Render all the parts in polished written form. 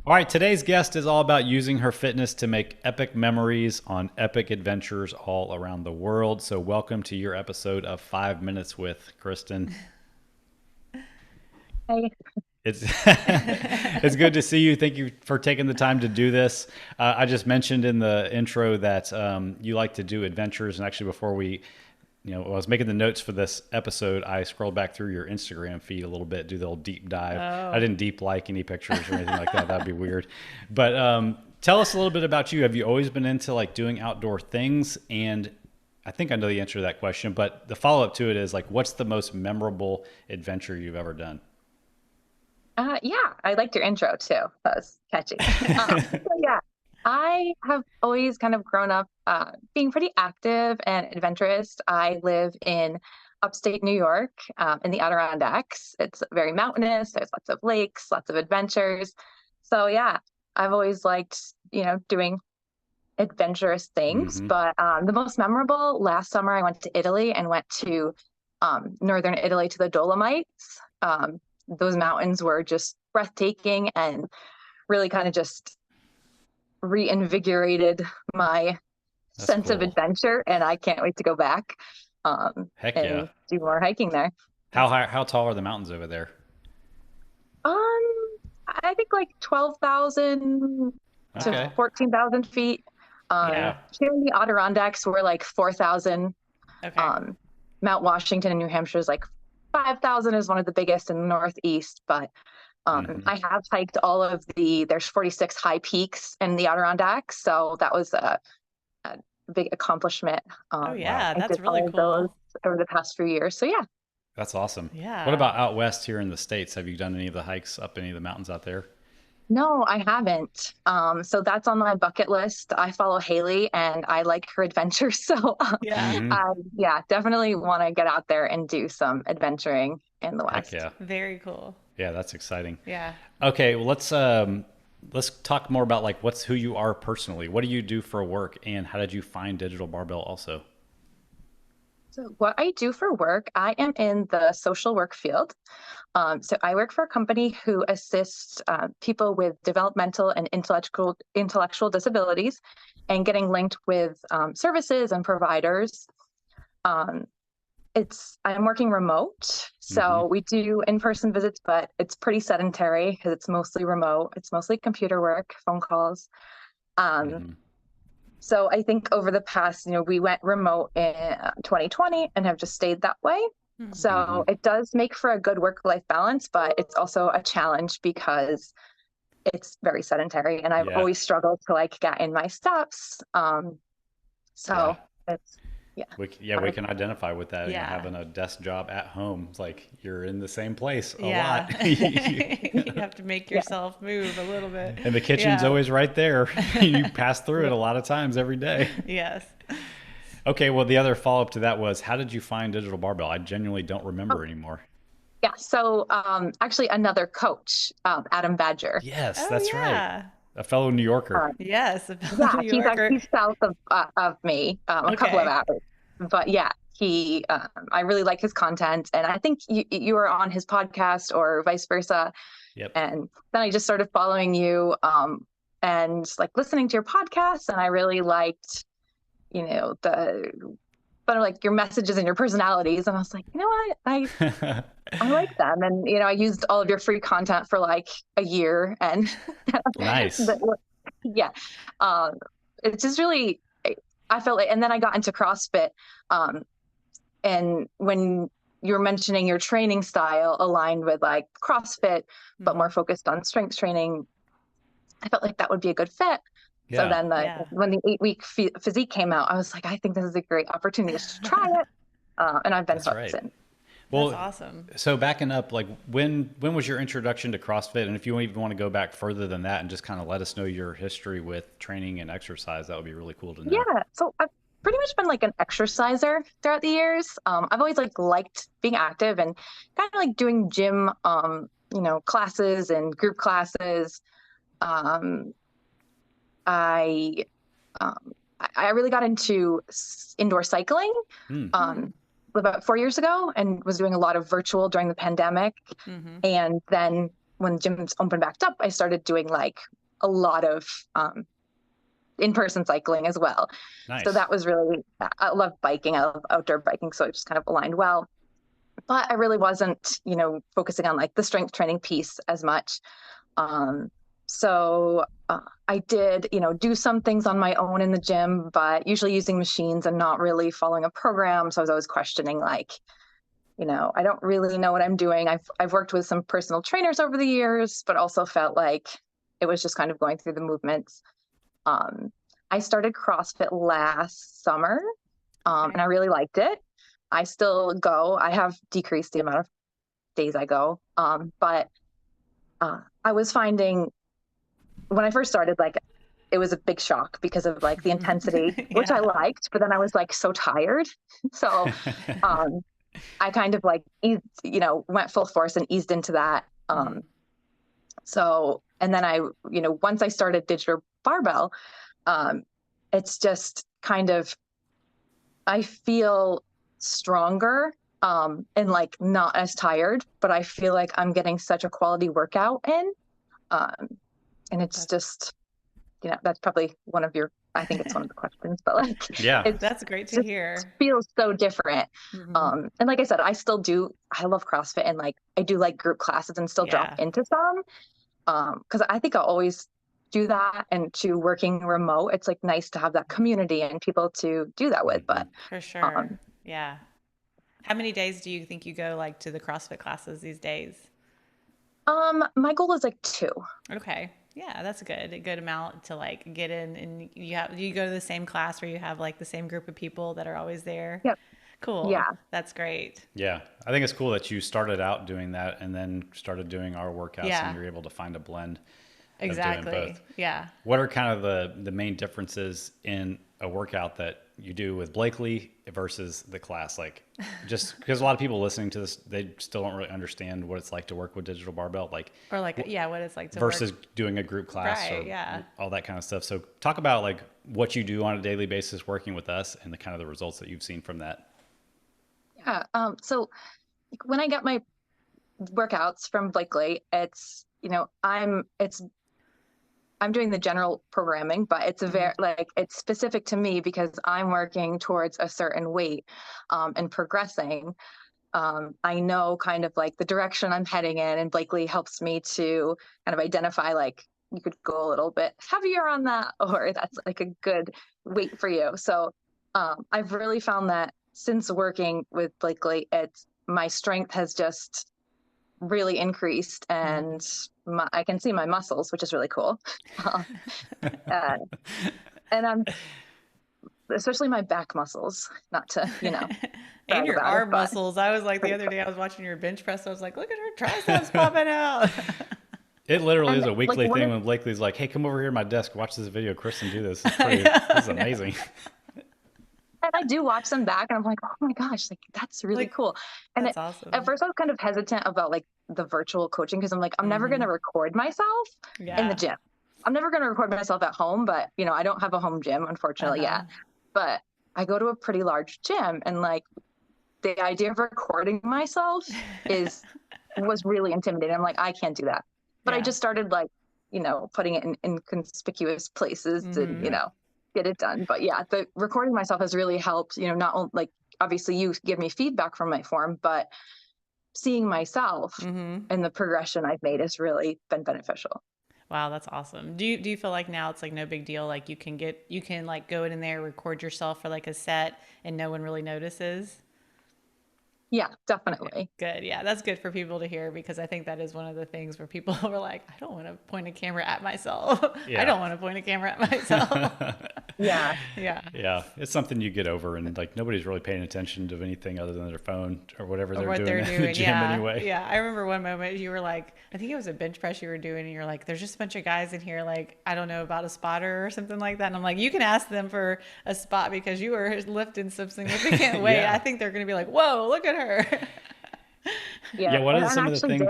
All right, today's guest is all about using her fitness to make epic memories on epic adventures all around the world. So, welcome to your episode of 5 Minutes with Kristen. Hey. It's it's good to see you. Thank you for taking the time to do this. I just mentioned in the intro that you like to do adventures, and actually, before I was making the notes for this episode, I scrolled back through your Instagram feed a little bit, do the old deep dive. I Oh, didn't deep like any pictures or anything like that. That'd be weird. But tell us a little bit about you. Have you always been into like doing outdoor things? And I think I know the answer to that question, but the follow up to it is like, what's the most memorable adventure you've ever done? Yeah, I liked your intro too. That was catchy. Yeah, I have always kind of grown up being pretty active and adventurous. I live in upstate New York, in the Adirondacks. It's very mountainous. There's lots of lakes, lots of adventures. So yeah, I've always liked, doing adventurous things. Hmm. But the most memorable last summer, I went to Italy and went to northern Italy to the Dolomites. Those mountains were just breathtaking and really kind of just reinvigorated my That's sense of cool. adventure. And I can't wait to go back Heck yeah. and do more hiking there. How that's high, how tall are the mountains over there? Um, I think like 12,000 to Okay. wow. 14,000 feet. Yeah. Here in the Adirondacks, we're like 4,000. Okay. Um, Mount Washington in New Hampshire is like 5,000 is one of the biggest in the Northeast, but Hmm. I have hiked there's 46 high peaks in the Adirondacks. So that was a big accomplishment. Oh Wow. yeah, I did that's really all of those cool. over the past few years. So yeah, That's awesome. What Yeah. about out west here in the States? Have you done any of the hikes up any of the mountains out there? no, I haven't. So that's on my bucket list. I follow Haley and I like her adventures. So Yeah. yeah, definitely want to get out there and do some adventuring in the Heck West. yeah. Very cool. Yeah, that's exciting. Yeah. Okay, well, let's talk more about like what's who you are personally. What do you do for work and how did you find Digital Barbell also? So, what I do for work, I am in the social work field. So, I work for a company who assists people with developmental and intellectual disabilities, and getting linked with services and providers. Um, it's I'm working remote, Hmm. so we do in-person visits, but it's pretty sedentary because it's mostly remote. It's mostly computer work, phone calls. Um, Hmm. so I think over the past, we went remote in 2020 and have just stayed that way. Hmm. So Hmm. it does make for a good work-life balance, but it's also a challenge because it's very sedentary and I've Yeah. always struggled to like get in my steps. Yeah. So it's yeah. We I, can identify with that, Yeah. having a desk job at home. It's like you're in the same place a Yeah. lot. You have to make yeah. yourself move a little bit. And the kitchen's Yeah. always right there. You pass through it a lot of times every day. Yes. Okay, well, the other follow up to that was how did you find Digital Barbell? I genuinely don't Oh, remember anymore. yeah. So actually another coach, Adam Badger. Yes, Oh that's right. yeah. A fellow New Yorker. Yes, a fellow Yeah, New Yorker. he's south of me, a couple of Okay. hours. But yeah, he I really like his content, and I think you were on his podcast or vice versa. Yep. And then I just started following you, and like listening to your podcast, and I really liked, the but like your messages and your personalities, and I was like, you know what, I like them, and I used all of your free content for like a year, and Nice. the, yeah, um, it's just really, I felt like, and then I got into CrossFit, um, and when you were mentioning your training style aligned with like CrossFit, but Hmm. more focused on strength training, I felt like that would be a good fit. So Yeah, then Yeah. when the 8 week physique came out, I was like, I think this is a great opportunity to try it. And I've been that's hooked right. since. That's Well, awesome. so backing up, like when was your introduction to CrossFit? And if you even want to go back further than that and just kind of let us know your history with training and exercise, that would be really cool to know. Yeah. So I've pretty much been like an exerciser throughout the years. I've always like liked being active and kind of like doing gym, classes and group classes. Um, I um, I really got into indoor cycling Hmm. Hmm. um, about 4 years ago and was doing a lot of virtual during the pandemic. Mm-hmm. And then when gyms opened back up, I started doing like a lot of in-person cycling as well. So Nice. that was really, I love biking. I love outdoor biking. So it just kind of aligned well. But I really wasn't, focusing on like the strength training piece as much. So I did, do some things on my own in the gym, but usually using machines and not really following a program. So I was always questioning like, I don't really know what I'm doing. I've worked with some personal trainers over the years, but also felt like it was just kind of going through the movements. I started CrossFit last summer, and I really liked it. I still go. I have decreased the amount of days I go, but I was finding when I first started, like, it was a big shock because of like the intensity, which I liked, but then I was like so tired. So I kind of like eased, went full force and eased into that. So, and then once I started Digital Barbell, it's just kind of, I feel stronger, and like not as tired, but I feel like I'm getting such a quality workout in. And it's just, that's probably I think it's one of the questions, but like, Yeah, that's great to hear. Feels so different. And like I said, I love CrossFit, and like, I do like group classes and still drop into some, because I think I'll always do that. And to working remote, it's like nice to have that community and people to do that with. But for sure. Yeah. How many days do you think you go like to the CrossFit classes these days? My goal is like 2. Okay. Yeah, that's a good amount to like get in. And you go to the same class where you have like the same group of people that are always there. Yep. Cool. Yeah. That's great. Yeah. I think it's cool that you started out doing that and then started doing our workouts, and you're able to find a blend of doing both. Yeah. What are kind of the main differences in a workout that you do with Blakely versus the class? Like, just because a lot of people listening to this, they still don't really understand what it's like to work with Digital Barbell, what it's like to versus doing a group class, or all that kind of stuff. So talk about like what you do on a daily basis working with us and the kind of the results that you've seen from that. Yeah. So when I get my workouts from Blakely, it's, I'm doing the general programming, but it's it's specific to me because I'm working towards a certain weight, and progressing. I know kind of like the direction I'm heading in, and Blakely helps me to kind of identify, like, you could go a little bit heavier on that, or that's like a good weight for you. So I've really found that since working with Blakely, my strength has just really increased, and I can see my muscles, which is really cool. And I'm, especially my back muscles, not to, and your arm muscles. I was like, the other day I was watching your bench press. I was like, look at her triceps popping out. It literally is a weekly thing when Blakely's like, hey, come over here to my desk, watch this video, Kristen do this. This is amazing. And I do watch them back, and I'm like, oh my gosh, like, that's really cool. And that's awesome. At first I was kind of hesitant about like the virtual coaching, because I'm like, I'm never going to record myself in the gym. I'm never going to record myself at home, but I don't have a home gym, unfortunately, yet. But I go to a pretty large gym, and like, the idea of recording myself was really intimidating. I'm like, I can't do that. But I just started like, putting it in inconspicuous places to, get it done. But yeah, the recording myself has really helped, not only, like, obviously you give me feedback from my form, but seeing myself and the progression I've made has really been beneficial. Wow, that's awesome. Do you feel like now it's like no big deal? Like you can like go in there, record yourself for like a set, and no one really notices? Yeah, definitely. Good. Yeah, that's good for people to hear, because I think that is one of the things where people are like, I don't want to point a camera at myself. I don't want to point a camera at myself. Yeah. It's something you get over, and like nobody's really paying attention to anything other than their phone or whatever they're doing in the gym anyway. Yeah, I remember one moment you were like, I think it was a bench press you were doing, and you're like, there's just a bunch of guys in here, like, I don't know about a spotter or something like that. And I'm like, you can ask them for a spot because you were lifting some significant weight. I think they're going to be like, whoa, look at her. Yeah. What are some of the things?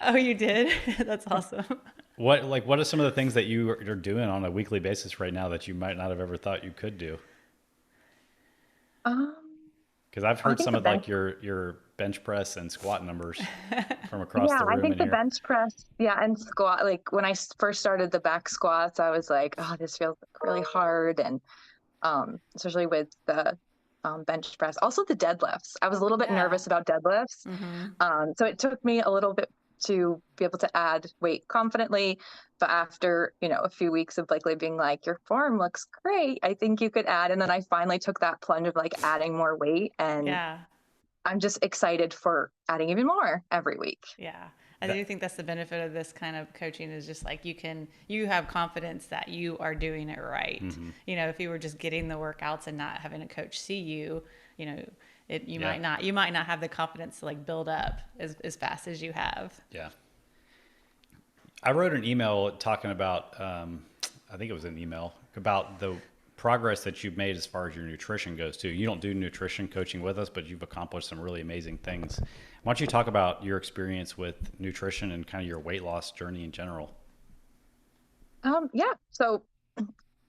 Oh, you did? That's awesome. What are some of the things that you are doing on a weekly basis right now that you might not have ever thought you could do? Because I've I heard think some the of bench, like your bench press and squat numbers from across yeah, the I room think in the here. bench press, yeah, and squat, like when I first started the back squats, I was like, oh, this feels really hard. And especially with the bench press. Also the deadlifts. I was a little bit Yeah. nervous about deadlifts. Mm-hmm. So it took me a little bit to be able to add weight confidently. But after, a few weeks of like being like, your form looks great, I think you could add. And then I finally took that plunge of like adding more weight. And Yeah. I'm just excited for adding even more every week. Yeah. I do That think that's the benefit of this kind of coaching is just like you have confidence that you are doing it right. hmm If you were just getting the workouts and not having a coach see you, you know, you Yeah. might not have the confidence to like build up as fast as you have. Yeah. I wrote an email talking about, I think it was an email about the progress that you've made as far as your nutrition goes too. You don't do nutrition coaching with us, but you've accomplished some really amazing things. Why don't you talk about your experience with nutrition and kind of your weight loss journey in general? Yeah. So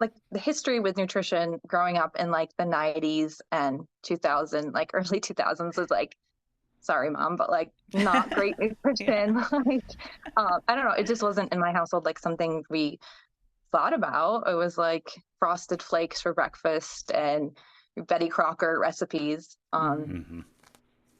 like the history with nutrition growing up in like the 90s and 2000, like early 2000s was like, sorry, mom, but like not great Yeah. nutrition. Like, I don't know. It just wasn't in my household like something we thought about. It was like frosted flakes for breakfast and Betty Crocker recipes. Mm-hmm.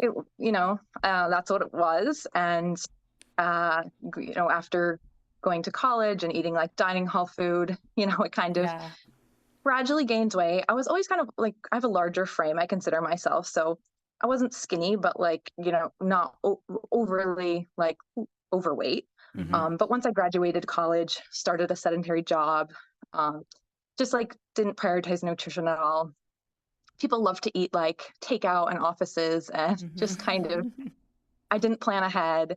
hmm That's what it was. And, uh, after going to college and eating like dining hall food, it kind of Yeah. gradually gained weight. I was always kind of like, I have a larger frame, I consider myself. So I wasn't skinny, but like, not overly like overweight. Mm-hmm. hmm But once I graduated college, started a sedentary job, um, just like didn't prioritize nutrition at all. People love to eat like takeout in offices and just kind of, Mm-hmm. I didn't plan ahead.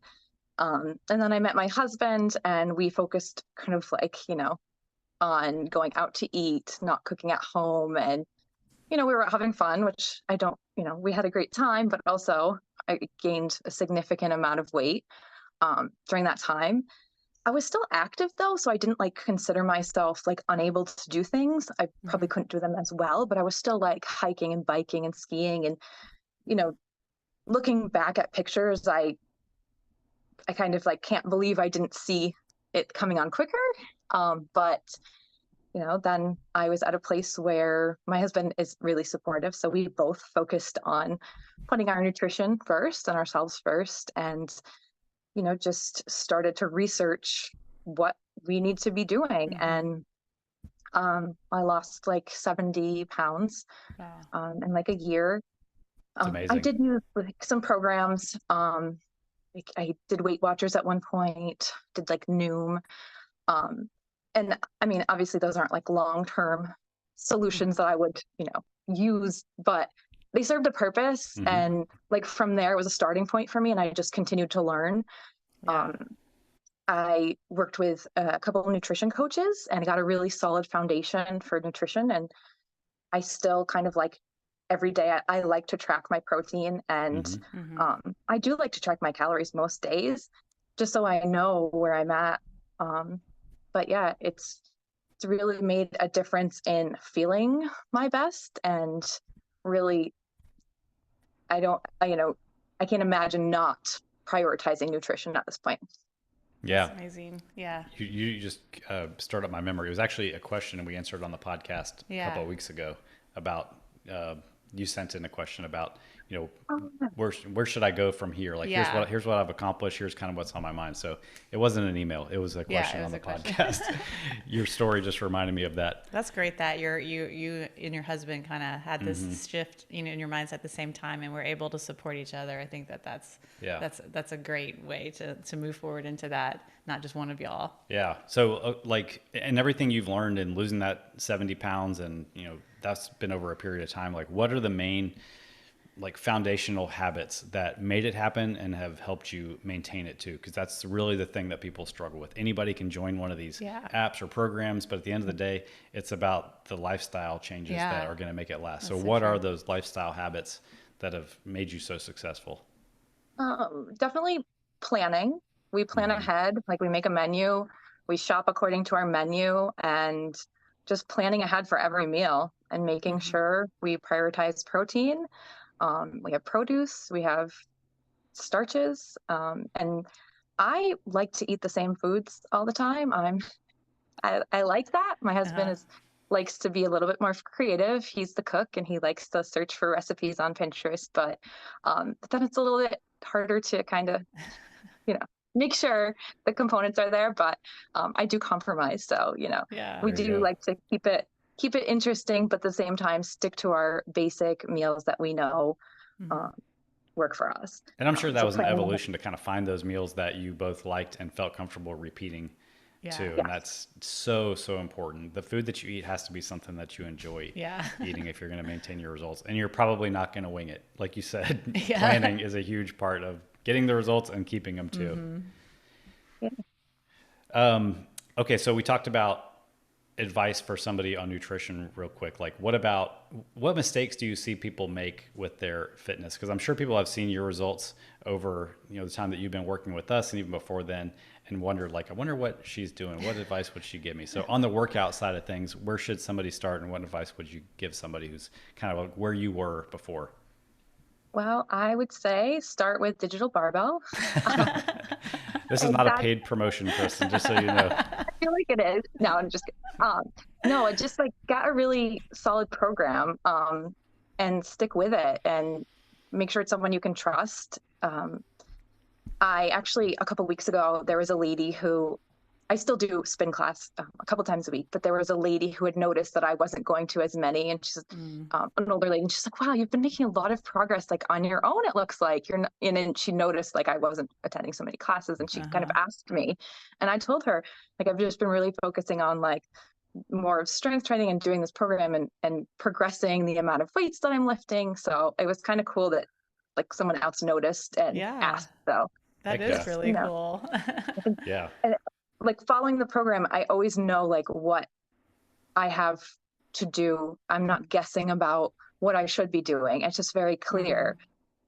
And then I met my husband and we focused kind of like, on going out to eat, not cooking at home. And, we were having fun, which I don't, we had a great time, but also I gained a significant amount of weight during that time. I was still active though, so I didn't like consider myself like unable to do things. I probably couldn't do them as well, but I was still like hiking and biking and skiing. And, you know, looking back at pictures, I kind of like can't believe I didn't see it coming on quicker. But then I was at a place where my husband is really supportive. So we both focused on putting our nutrition first and ourselves first and, just started to research what we need to be doing. Mm-hmm. And I lost like 70 pounds Wow. in like a year. It's I amazing. did use like some programs. Like I did Weight Watchers at one point, did like Noom. Um, and I mean, obviously those aren't like long-term Mm-hmm. solutions that I would, use, but they served a purpose. hmm Mm-hmm. And like from there, it was a starting point for me. And I just continued to learn. Yeah. Um, I worked with a couple of nutrition coaches and got a really solid foundation for nutrition. And I still kind of like every day, I like to track my protein and hmm Mm-hmm. I do like to track my calories most days just so I know where I'm at. Um, but yeah, it's really made a difference in feeling my best and really I don't I can't imagine not prioritizing nutrition at this point. That's Yeah. amazing. Yeah. You just stirred up my memory. It was actually a question we answered on the podcast a Yeah. couple of weeks ago about uh, you sent in a question about you know Oh, where should I go from here? Like Yeah. here's what I've accomplished. Here's kind of what's on my mind. So it wasn't an email. It was a Yeah. question It on was the a question. podcast. Your story just reminded me of that. That's great that you and your husband kind of had hmm this shift, in your minds at the same time, and were able to support each other. I think that's Yeah. that's a great way to move forward into that. Not just one of y'all. Yeah. So, like, and everything you've learned in losing that 70 pounds, and that's been over a period of time. Like, what are the main, like, foundational habits that made it happen and have helped you maintain it too? Because that's really the thing that people struggle with. Anybody can join one of these Yeah. apps or programs, but at the end of the day, it's about the lifestyle changes that Yeah. are going to make it last. So, That's so what are true. those lifestyle habits that have made you so successful? definitely planning. We plan hmm ahead, like we make a menu, we shop according to our menu, and just planning ahead for every meal and making Hmm. sure we prioritize protein. We have produce, we have starches, and I like to eat the same foods all the time. I like that. My husband Uh-huh. likes to be a little bit more creative. He's the cook and he likes to search for recipes on Pinterest, but then it's a little bit harder to kind of, you know, make sure the components are there. But I do compromise. So, Yeah. we There you do go. like to keep it interesting, but at the same time stick to our basic meals that we know Mhm. um, work for us. And I'm sure that So was an planning, evolution to kind of find those meals that you both liked and felt comfortable repeating Yeah. too. And yes, that's so, so important. The food that you eat has to be something that you enjoy Yeah. eating if you're going to maintain your results. And you're probably not going to wing it. Like you said, Yeah. planning is a huge part of getting the results and keeping them too. yeah. Okay, so we talked about advice for somebody on nutrition real quick. Like what mistakes do you see people make with their fitness? Because I'm sure people have seen your results over, the time that you've been working with us and even before then, and wondered like, I wonder what she's doing. What advice would she give me? So on the workout side of things, where should somebody start and what advice would you give somebody who's kind of like where you were before? Well, I would say start with Digital Barbell. This is And not a that paid promotion, Kristen, just so you know. I feel like it is. No, I'm just kidding. No, I just like got a really solid program, and stick with it and make sure it's someone you can trust. I actually, a couple weeks ago, there was a lady who I still do spin class a couple times a week, but there was a lady who had noticed that I wasn't going to as many, and she's Mm. an older lady, and she's like, "Wow, you've been making a lot of progress, like on your own. It looks like you're not." And then she noticed like I wasn't attending so many classes, and she kind of Uh-huh. asked me, and I told her like I've just been really focusing on like more of strength training and doing this program and progressing the amount of weights that I'm lifting. So it was kind of cool that like someone else noticed and Yeah. asked. So That Heck is yeah. really cool. I think Yeah. and like following the program, I always know like what I have to do. I'm not guessing about what I should be doing. It's just very Mhm. clear.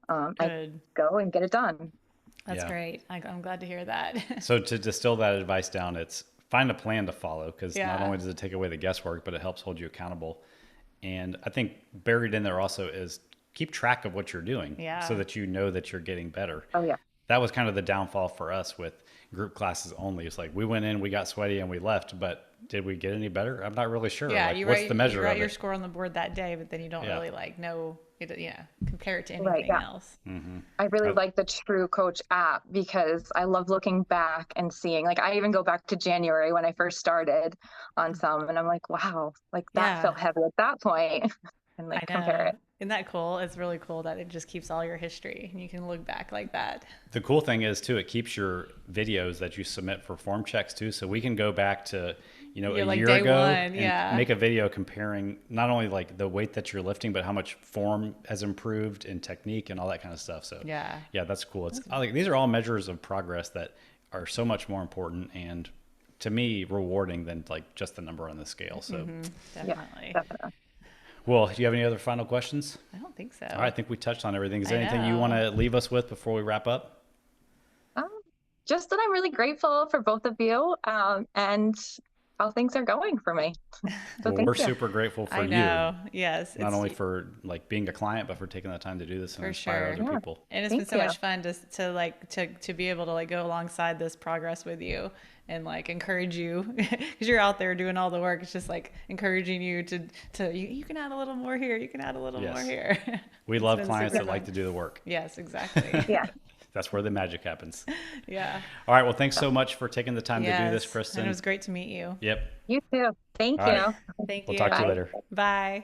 I Good. go and get it done. That's Yeah. great. I'm glad to hear that. So to distill that advice down, it's find a plan to follow because not Yeah. only does it take away the guesswork, but it helps hold you accountable. And I think buried in there also is keep track of what you're doing so Yeah. that you know that you're getting better. Oh yeah. That was kind of the downfall for us with group classes only. It's like we went in, we got sweaty and we left, but did we get any better? I'm not really sure. Yeah, Like, you what's write the measure your of it? score on the board that day, but then you don't Yeah. really like know it, compare it to Right. anything Yeah. else. I really I, like the True Coach app because I love looking back and seeing, like, I even go back to January when I first started on some, and I'm like, wow, like that Yeah, felt heavy at that point, and I like compare know. it. Isn't that cool? It's really cool that it just keeps all your history and you can look back like that. the cool thing is too, it keeps your videos that you submit for form checks too. So we can go back to, You're a like year day ago one, and yeah. make a video comparing not only like the weight that you're lifting, but how much form has improved in technique and all that kind of stuff. So Yeah. yeah, that's cool. I like these are all measures of progress that are so much more important and to me rewarding than like just the number on the scale. So, Yeah, Definitely. definitely. well, do you have any other final questions? I don't think so. All right, I think we touched on everything. Is there I anything you know. want to leave us with before we wrap up? Um, just that I'm really grateful for both of you, and how things are going for me. So Well, thank we're you. super grateful for I you, know. Yes, not it's only for like being a client, but for taking the time to do this and for inspire sure. other Yeah, people. And it's been thank so you. much fun to be able to like go alongside this progress with you and like encourage you because you're out there doing all the work. It's just like encouraging you to you can add a little more here. You can add a little more Yes. here. We It's love been clients super that like fun. to do the work. Yes, exactly. Yeah, That's where the magic happens. Yeah. All right. Well, thanks so much for taking the time to do this, Yes. Kristen. And it was great to meet you. Yep. you too. Thank All right. you. Thank We'll you. talk to you Bye. later. Bye.